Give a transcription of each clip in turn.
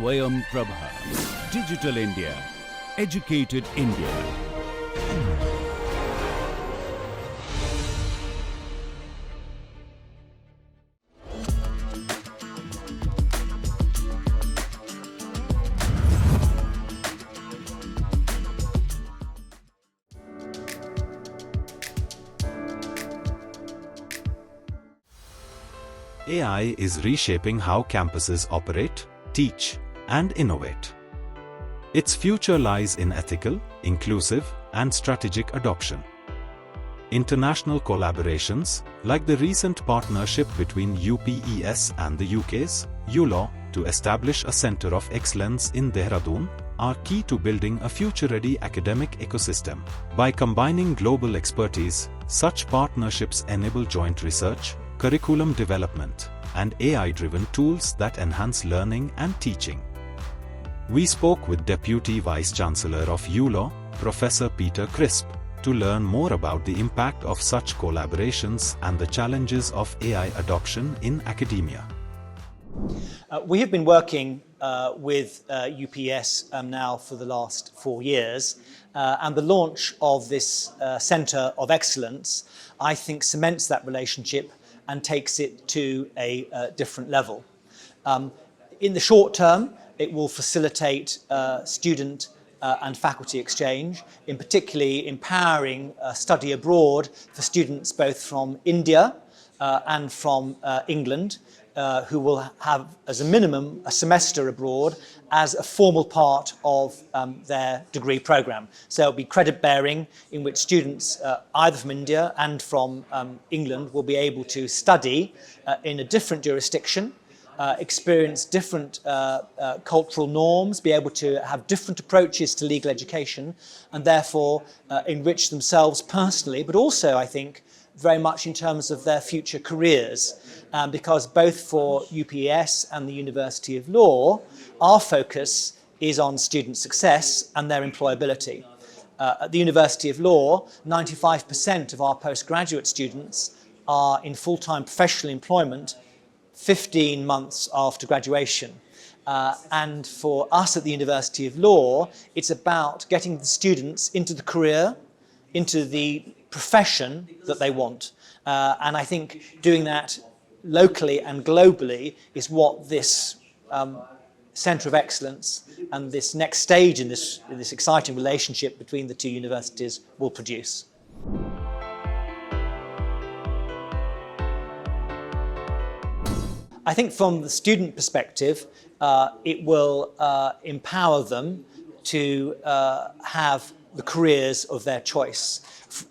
Swayam Prabha. Digital India. Educated India. AI is reshaping how campuses operate, teach, and innovate. Its future lies in ethical, inclusive, and strategic adoption. International collaborations, like the recent partnership between UPES and the UK's ULaw to establish a Centre of Excellence in Dehradun, are key to building a future-ready academic ecosystem. By combining global expertise, such partnerships enable joint research, curriculum development, and AI-driven tools that enhance learning and teaching. We spoke with Deputy Vice-Chancellor of ULaw, Professor Peter Crisp, to learn more about the impact of such collaborations and the challenges of AI adoption in academia. We have been working with UPS now for the last 4 years, and the launch of this Centre of Excellence, I think, cements that relationship and takes it to a different level. In the short term, it will facilitate student and faculty exchange, in particularly empowering study abroad for students both from India and from England, who will have, as a minimum, a semester abroad as a formal part of their degree programme. So it'll be credit bearing, in which students either from India and from England will be able to study in a different jurisdiction, experience different cultural norms, be able to have different approaches to legal education, and therefore enrich themselves personally, but also, I think, very much in terms of their future careers, because both for UPES and the University of Law, our focus is on student success and their employability. At the University of Law, 95% of our postgraduate students are in full-time professional employment 15 months after graduation. And for us at the University of Law, it's about getting the students into the career, into the profession that they want. And I think doing that locally and globally is what this Centre of Excellence and this next stage in this exciting relationship between the two universities will produce. I think from the student perspective, it will empower them to have the careers of their choice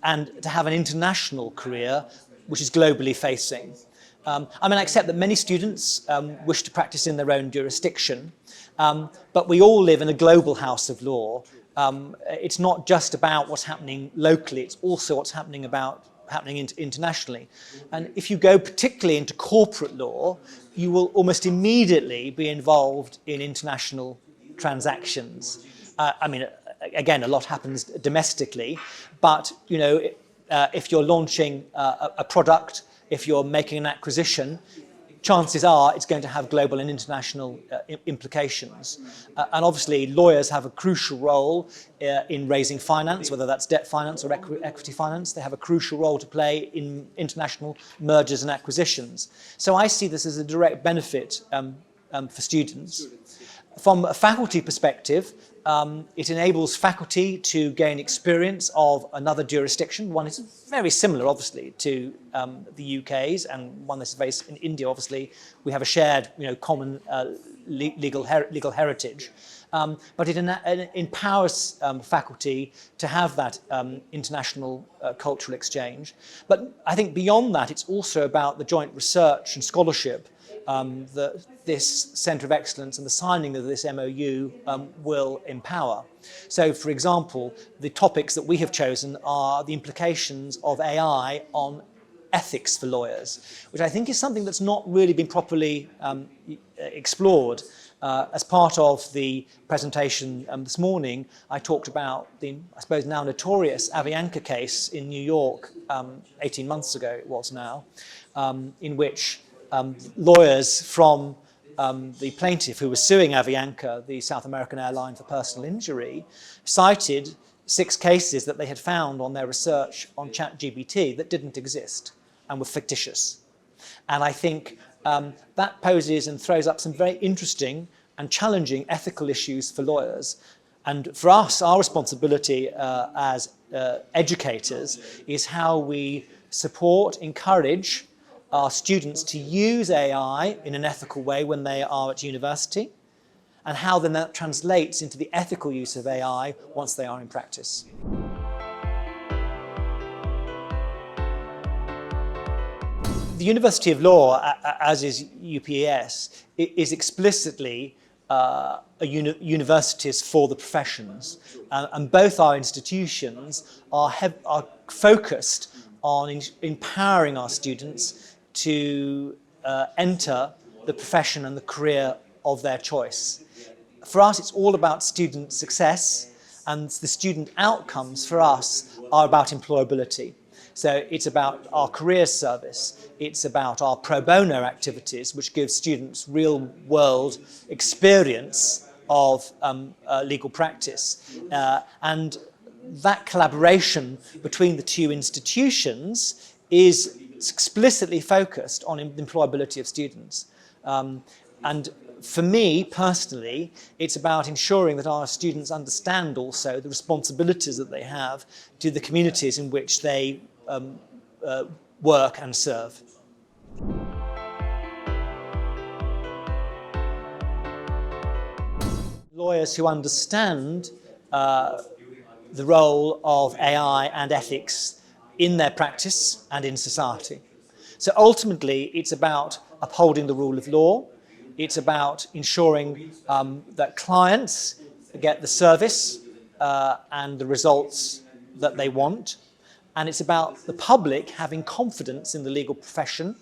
and to have an international career which is globally facing. I accept that many students wish to practice in their own jurisdiction, but we all live in a global house of law. It's not just about what's happening locally, it's also what's happening internationally. And if you go particularly into corporate law, you will almost immediately be involved in international transactions. Again, a lot happens domestically, but if you're launching a product, if you're making an acquisition, chances are it's going to have global and international implications. And obviously lawyers have a crucial role in raising finance, whether that's debt finance or equity finance. They have a crucial role to play in international mergers and acquisitions. So I see this as a direct benefit for students. From a faculty perspective, it enables faculty to gain experience of another jurisdiction. One is very similar, obviously, to the UK's, and one that's based in India. Obviously, we have a shared, common legal heritage. But it empowers faculty to have that international cultural exchange. But I think beyond that, it's also about the joint research and scholarship that this Centre of Excellence and the signing of this MOU will empower. So, for example, the topics that we have chosen are the implications of AI on ethics for lawyers, which I think is something that's not really been properly explored. As part of the presentation this morning, I talked about the, I suppose now notorious, Avianca case in New York 18 months ago it was now, in which lawyers from the plaintiff who was suing Avianca, the South American airline, for personal injury, cited 6 cases that they had found on their research on ChatGPT that didn't exist and were fictitious. And I think that poses and throws up some very interesting and challenging ethical issues for lawyers. And for us, our responsibility as educators is how we support, encourage our students to use AI in an ethical way when they are at university, and how then that translates into the ethical use of AI once they are in practice. The University of Law, as is UPES, is explicitly universities for the professions, and both our institutions are focused on empowering our students to enter the profession and the career of their choice. For us, it's all about student success, and the student outcomes for us are about employability. So it's about our career service, it's about our pro bono activities, which give students real-world experience of legal practice. And that collaboration between the two institutions is explicitly focused on the employability of students. And for me, personally, it's about ensuring that our students understand also the responsibilities that they have to the communities in which they work and serve. Lawyers who understand the role of AI and ethics in their practice and in society. So ultimately, it's about upholding the rule of law. It's about ensuring that clients get the service and the results that they want. And it's about the public having confidence in the legal profession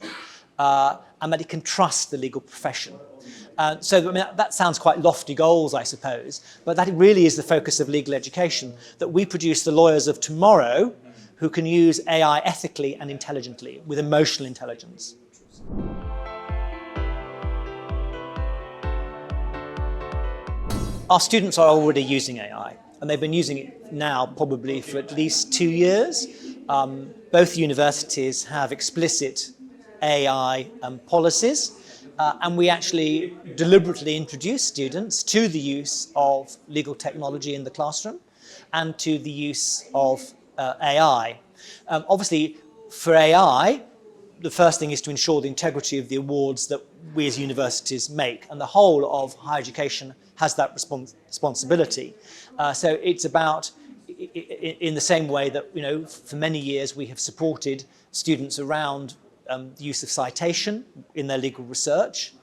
and that it can trust the legal profession. So I mean, that sounds quite lofty goals, I suppose, but that really is the focus of legal education, that we produce the lawyers of tomorrow who can use AI ethically and intelligently, with emotional intelligence. Our students are already using AI, and they've been using it now probably for at least 2 years. Both universities have explicit AI policies, and we actually deliberately introduce students to the use of legal technology in the classroom and to the use of AI. Obviously, for AI, the first thing is to ensure the integrity of the awards that we as universities make, and the whole of higher education has that responsibility. So it's about, in the same way that, you know, for many years we have supported students around the use of citation in their legal research.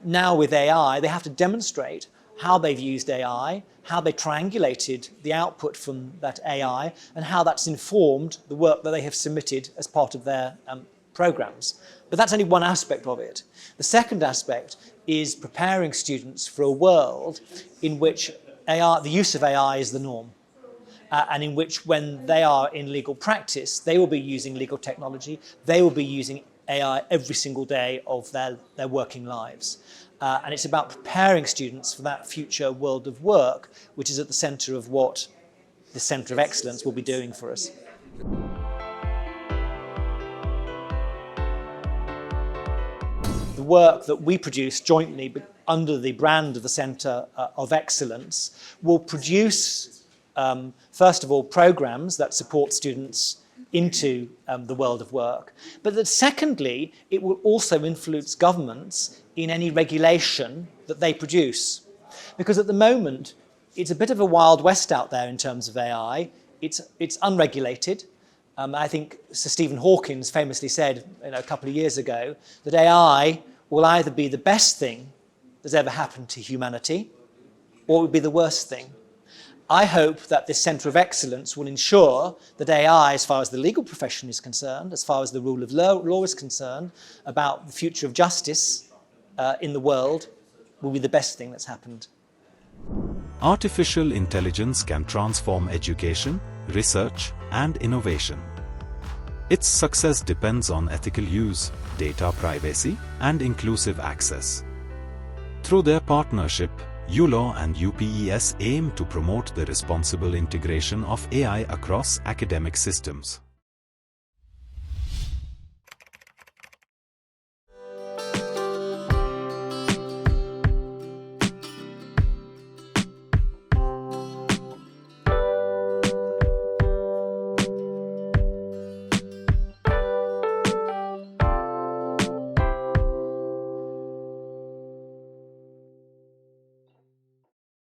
Now with AI, they have to demonstrate how they've used AI, how they triangulated the output from that AI, and how that's informed the work that they have submitted as part of their programs. But that's only one aspect of it. The second aspect is preparing students for a world in which AI, the use of AI is the norm, and in which when they are in legal practice, they will be using legal technology, they will be using AI every single day of their working lives. And it's about preparing students for that future world of work, which is at the centre of what the Centre of Excellence will be doing for us. The work that we produce jointly under the brand of the Centre of Excellence will produce, first of all, programmes that support students into the world of work, but that secondly, it will also influence governments in any regulation that they produce. Because at the moment, it's a bit of a wild west out there in terms of AI. It's unregulated. I think Sir Stephen Hawking famously said, you know, a couple of years ago that AI will either be the best thing that's ever happened to humanity, or it would be the worst thing. I hope that this Centre of Excellence will ensure that AI, as far as the legal profession is concerned, as far as the rule of law is concerned, about the future of justice in the world, will be the best thing that's happened. Artificial intelligence can transform education, research, and innovation. Its success depends on ethical use, data privacy, and inclusive access. Through their partnership, ULaw and UPES aim to promote the responsible integration of AI across academic systems.